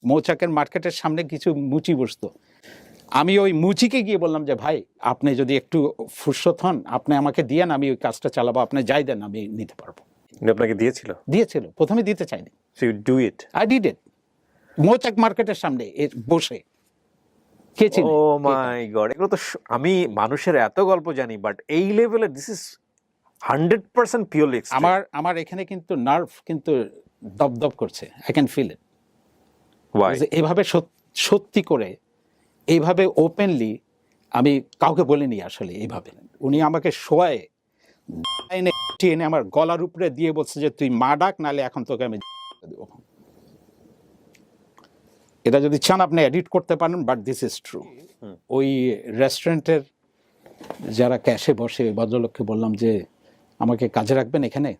মৌচাকের মার্কেটের সামনে কিছু মুচি বসতো, আমি ওই মুচিকে গিয়ে বললাম যে ভাই আপনি যদি একটু ফুরসত হন আপনি আমাকে দিয়েন, আমি ওই কাজটা চালাবো, আপনি যাই দেন আমি নিতে পারবো। আপনাকে দিয়েছিল? দিয়েছিল, প্রথমে দিতে চাইনি। So you do it? I did it, মৌচাক মার্কেটের সামনে বসে। কে চিনে? ও মাই গড, এগুলো তো আমি মানুষের এত গল্প জানি, বাট এই লেভেলে দিস ইজ 100% পিওরলি এক্সট্রিম। আমার এখানে কিন্তু নার্ভ কিন্তু দপদপ করছে, I can feel it. Why? এইভাবে সত্যি করে এইভাবে ওপেনলি আমি কাউকে বলিনি আসলে। এইভাবে উনি আমাকে শোয়ায় এনে আমার গলার উপরে দিয়ে বলছে যে তুই মা ডাক, নালে এখন তোকে আমি দেবো। এটা যদি চান আপনি এডিট করতে পারেন, বাট দিস ইজ ট্রু। ওই রেস্টুরেন্টের যারা ক্যাশে বসে ভদ্রলোককে বললাম যে আমাকে কাজে রাখবেন এখানে,